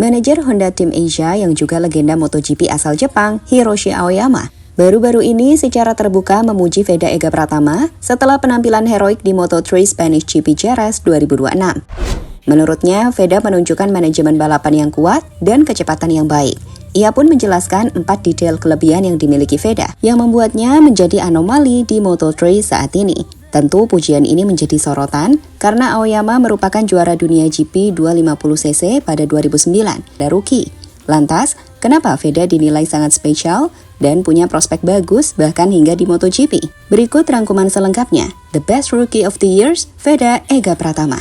Manajer Honda Team Asia yang juga legenda MotoGP asal Jepang, Hiroshi Aoyama, baru-baru ini secara terbuka memuji Veda Ega Pratama setelah penampilan heroik di Moto3 Spanish GP Jerez 2026. Menurutnya, Veda menunjukkan manajemen balapan yang kuat dan kecepatan yang baik. Ia pun menjelaskan 4 detail kelebihan yang dimiliki Veda, yang membuatnya menjadi anomali di Moto3 saat ini. Tentu pujian ini menjadi sorotan karena Aoyama merupakan juara dunia GP 250cc pada 2009 dan rookie. Lantas, kenapa Veda dinilai sangat spesial dan punya prospek bagus bahkan hingga di MotoGP? Berikut rangkuman selengkapnya. The Best Rookie of the Years, Veda Ega Pratama.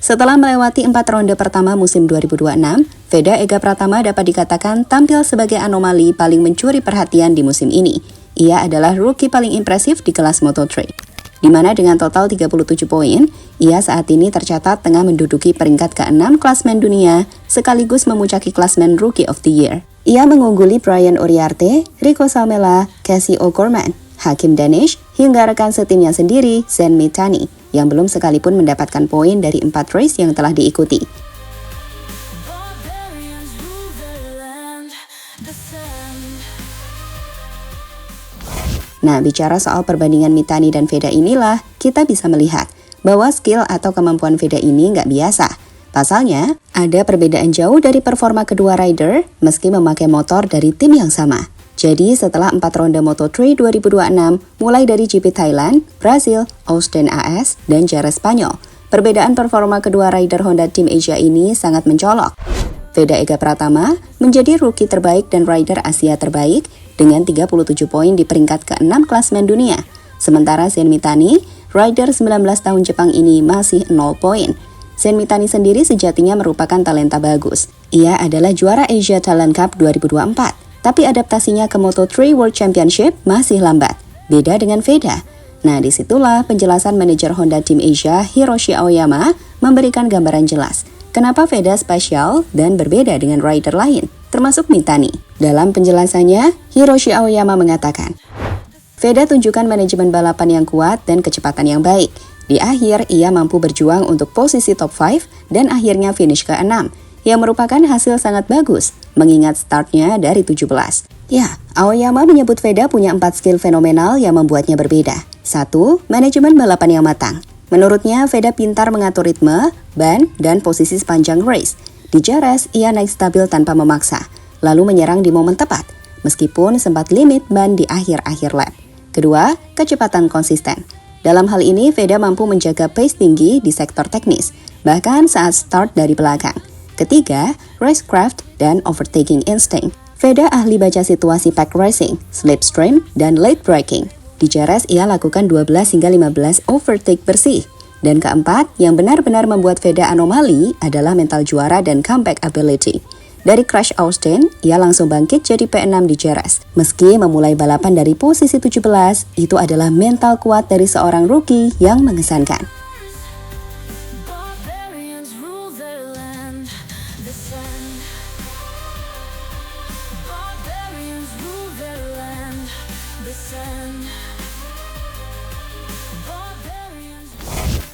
Setelah melewati 4 ronde pertama musim 2026, Veda Ega Pratama dapat dikatakan tampil sebagai anomali paling mencuri perhatian di musim ini. Ia adalah rookie paling impresif di kelas Moto3, di mana dengan total 37 poin, ia saat ini tercatat tengah menduduki peringkat ke-6 klasmen dunia, sekaligus memuncaki klasmen Rookie of the Year. Ia mengungguli Brian Uriarte, Rico Salmela, Casey O'Gorman, Hakim Danish, hingga rekan setimnya sendiri, Zen Mithani, yang belum sekalipun mendapatkan poin dari 4 race yang telah diikuti. Nah, bicara soal perbandingan Mithani dan Veda inilah, kita bisa melihat bahwa skill atau kemampuan Veda ini nggak biasa. Pasalnya, ada perbedaan jauh dari performa kedua rider meski memakai motor dari tim yang sama. Jadi setelah 4 ronde Moto3 2026, mulai dari GP Thailand, Brazil, Austin AS, dan Jerez Spanyol, perbedaan performa kedua rider Honda Team Asia ini sangat mencolok. Veda Ega Pratama menjadi rookie terbaik dan rider Asia terbaik dengan 37 poin di peringkat ke-6 klasmen dunia. Sementara Zen Mithani, rider 19 tahun Jepang ini masih 0 poin. Zen Mithani sendiri sejatinya merupakan talenta bagus. Ia adalah juara Asia Talent Cup 2024. Tapi adaptasinya ke Moto3 World Championship masih lambat, beda dengan Veda. Nah, disitulah penjelasan manajer Honda Team Asia, Hiroshi Aoyama, memberikan gambaran jelas kenapa Veda spesial dan berbeda dengan rider lain, termasuk Mithani. Dalam penjelasannya, Hiroshi Aoyama mengatakan, Veda tunjukkan manajemen balapan yang kuat dan kecepatan yang baik. Di akhir, ia mampu berjuang untuk posisi top 5 dan akhirnya finish ke-6. Yang merupakan hasil sangat bagus, mengingat startnya dari 17. Ya, Aoyama menyebut Veda punya 4 skill fenomenal yang membuatnya berbeda. 1. Manajemen balapan yang matang. Menurutnya, Veda pintar mengatur ritme, ban, dan posisi sepanjang race. Di Jerez, ia naik stabil tanpa memaksa, lalu menyerang di momen tepat, meskipun sempat limit ban di akhir-akhir lap. Kedua, kecepatan konsisten. Dalam hal ini, Veda mampu menjaga pace tinggi di sektor teknis, bahkan saat start dari belakang. Ketiga, racecraft dan overtaking instinct. Veda ahli baca situasi pack racing, slipstream, dan late braking. Di Jerez, ia lakukan 12 hingga 15 overtake bersih. Dan keempat, yang benar-benar membuat Veda anomali adalah mental juara dan comeback ability. Dari crash Austin, ia langsung bangkit jadi P6 di Jerez. Meski memulai balapan dari posisi 17, itu adalah mental kuat dari seorang rookie yang mengesankan.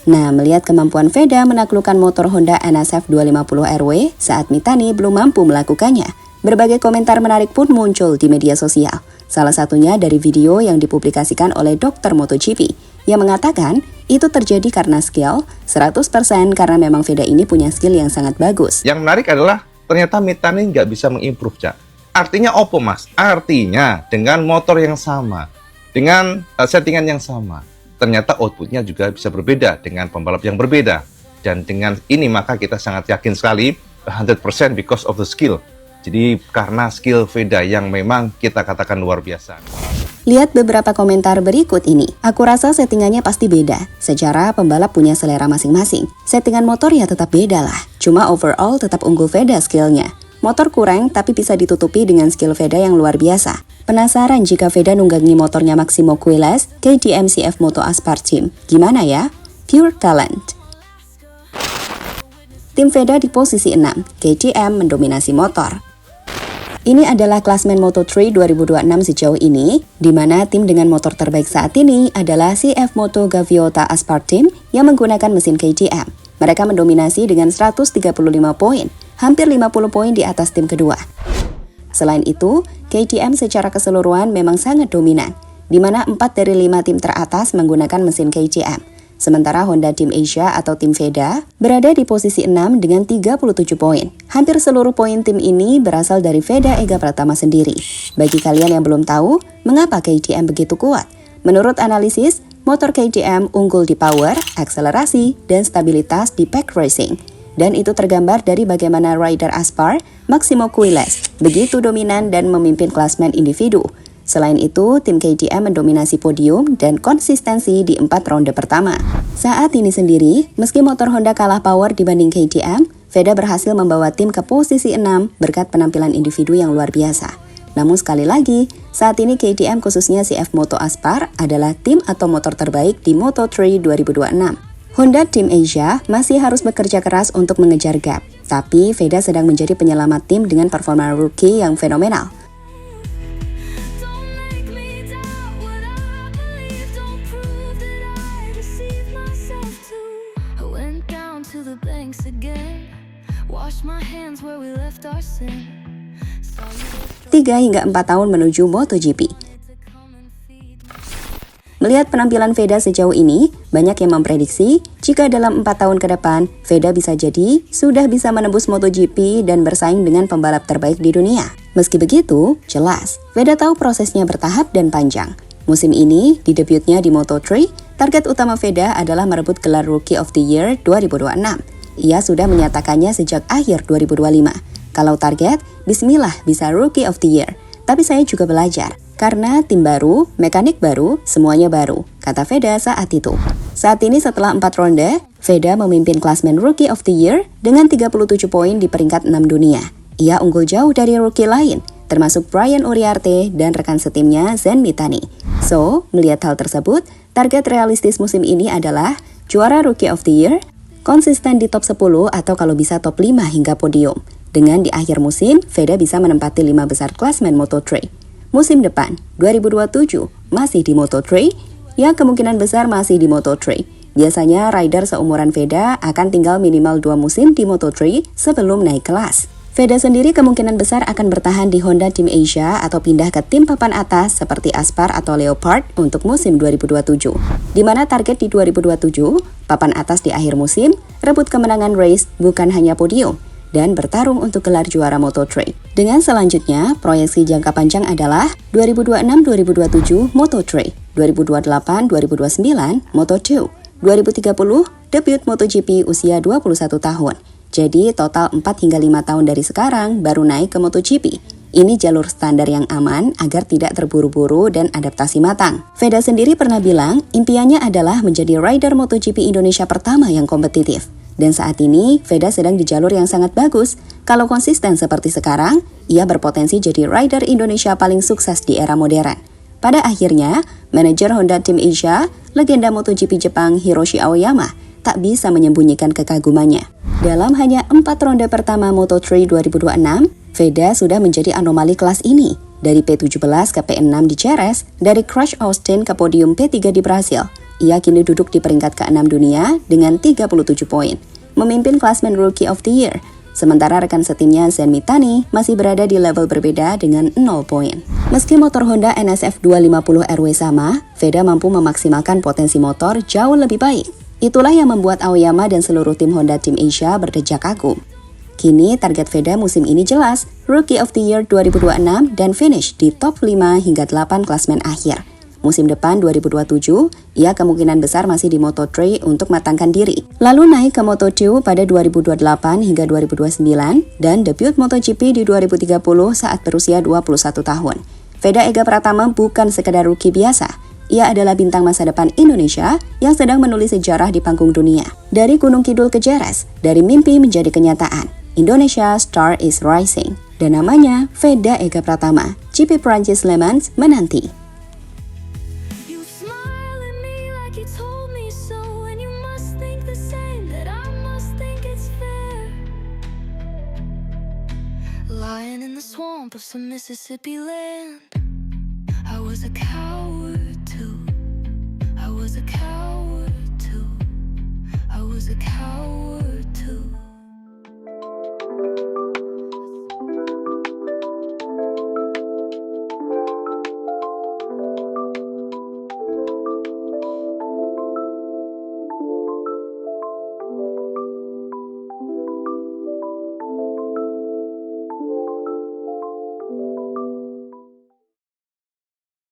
Nah, melihat kemampuan Veda menaklukkan motor Honda NSF 250RW saat Mithani belum mampu melakukannya, berbagai komentar menarik pun muncul di media sosial. Salah satunya dari video yang dipublikasikan oleh dokter MotoGP, yang mengatakan itu terjadi karena skill, 100% karena memang Veda ini punya skill yang sangat bagus. Yang menarik adalah ternyata Mithani nggak bisa mengimprove, Cak. Artinya apa, Mas? Artinya dengan motor yang sama, dengan settingan yang sama, ternyata outputnya juga bisa berbeda dengan pembalap yang berbeda. Dan dengan ini maka kita sangat yakin sekali 100% because of the skill. Jadi karena skill Veda yang memang kita katakan luar biasa. Lihat beberapa komentar berikut ini. Aku rasa settingannya pasti beda. Secara pembalap punya selera masing-masing. Settingan motor ya tetap beda lah. Cuma overall tetap unggul Veda skillnya. Motor kurang tapi bisa ditutupi dengan skill Veda yang luar biasa. Penasaran jika Veda nunggangi motornya Maximo Quiles, KTM-CF Moto Aspar Team? Gimana ya? Pure talent. Tim Veda di posisi 6, KTM mendominasi motor. Ini adalah klasmen Moto3 2026 sejauh ini, di mana tim dengan motor terbaik saat ini adalah CF Moto Gaviota Aspart Team yang menggunakan mesin KTM. Mereka mendominasi dengan 135 poin, hampir 50 poin di atas tim kedua. Selain itu, KTM secara keseluruhan memang sangat dominan, di mana 4 dari 5 tim teratas menggunakan mesin KTM. Sementara Honda Team Asia atau tim VEDA berada di posisi 6 dengan 37 poin. Hampir seluruh poin tim ini berasal dari VEDA Ega Pratama sendiri. Bagi kalian yang belum tahu, mengapa KTM begitu kuat? Menurut analisis, motor KTM unggul di power, akselerasi, dan stabilitas di pack racing. Dan itu tergambar dari bagaimana rider Aspar, Maximo Quiles, begitu dominan dan memimpin klasmen individu. Selain itu, tim KTM mendominasi podium dan konsistensi di 4 ronde pertama. Saat ini sendiri, meski motor Honda kalah power dibanding KTM, VEDA berhasil membawa tim ke posisi 6 berkat penampilan individu yang luar biasa. Namun sekali lagi, saat ini KTM khususnya CF Moto Aspar adalah tim atau motor terbaik di Moto3 2026. Honda Team Asia masih harus bekerja keras untuk mengejar gap, tapi VEDA sedang menjadi penyelamat tim dengan performa rookie yang fenomenal. Tiga hingga 4 tahun menuju MotoGP. Melihat penampilan VEDA sejauh ini, banyak yang memprediksi jika dalam 4 tahun ke depan, VEDA bisa jadi sudah bisa menembus MotoGP dan bersaing dengan pembalap terbaik di dunia. Meski begitu, jelas, VEDA tahu prosesnya bertahap dan panjang. Musim ini, di debutnya di Moto3, target utama VEDA adalah merebut gelar Rookie of the Year 2026. Ia sudah menyatakannya sejak akhir 2025. Kalau target, bismillah bisa Rookie of the Year. Tapi saya juga belajar, karena tim baru, mekanik baru, semuanya baru, kata VEDA saat itu. Saat ini setelah 4 ronde, VEDA memimpin klasmen Rookie of the Year dengan 37 poin di peringkat 6 dunia. Ia unggul jauh dari rookie lain, termasuk Brian Uriarte dan rekan setimnya Zen Mitani. So, melihat hal tersebut, target realistis musim ini adalah juara Rookie of the Year, konsisten di top 10 atau kalau bisa top 5 hingga podium. Dengan di akhir musim, VEDA bisa menempati 5 besar klasmen Moto3. Musim depan, 2027, masih di Moto3? Ya, kemungkinan besar masih di Moto3. Biasanya rider seumuran VEDA akan tinggal minimal 2 musim di Moto3 sebelum naik kelas. VEDA sendiri kemungkinan besar akan bertahan di Honda Team Asia atau pindah ke tim papan atas seperti Aspar atau Leopard untuk musim 2027. Di mana target di 2027, papan atas di akhir musim, rebut kemenangan race bukan hanya podium, dan bertarung untuk gelar juara Moto3. Dengan selanjutnya, proyeksi jangka panjang adalah 2026-2027 Moto3, 2028-2029 Moto2, 2030 debut MotoGP usia 21 tahun. Jadi total 4 hingga 5 tahun dari sekarang baru naik ke MotoGP. Ini jalur standar yang aman agar tidak terburu-buru dan adaptasi matang. VEDA sendiri pernah bilang impiannya adalah menjadi rider MotoGP Indonesia pertama yang kompetitif. Dan saat ini, VEDA sedang di jalur yang sangat bagus. Kalau konsisten seperti sekarang, ia berpotensi jadi rider Indonesia paling sukses di era modern. Pada akhirnya, manajer Honda Team Asia, legenda MotoGP Jepang Hiroshi Aoyama, tak bisa menyembunyikan kekagumannya. Dalam hanya 4 ronde pertama Moto3 2026, VEDA sudah menjadi anomali kelas ini. Dari P17 ke P6 di Jerez, dari Crash Austin ke podium P3 di Brasil. Ia kini duduk di peringkat ke-6 dunia dengan 37 poin, memimpin klasmen Rookie of the Year. Sementara rekan setimnya Zen Mitani masih berada di level berbeda dengan 0 poin. Meski motor Honda NSF 250 RW sama, VEDA mampu memaksimalkan potensi motor jauh lebih baik. Itulah yang membuat Aoyama dan seluruh tim Honda Team Asia berdejak kagum. Kini target VEDA musim ini jelas, Rookie of the Year 2026 dan finish di top 5 hingga 8 klasmen akhir. Musim depan 2027, ia kemungkinan besar masih di Moto3 untuk matangkan diri. Lalu naik ke Moto2 pada 2028 hingga 2029 dan debut MotoGP di 2030 saat berusia 21 tahun. VEDA Ega Pratama bukan sekedar rookie biasa. Ia adalah bintang masa depan Indonesia yang sedang menulis sejarah di panggung dunia. Dari Gunung Kidul ke Jerez, dari mimpi menjadi kenyataan. Indonesia Star is Rising. Dan namanya VEDA Ega Pratama. GP Prancis Le Mans menanti. Lying in the swamp. swamp of some Mississippi land. I was a coward too. I was a coward too. I was a coward too.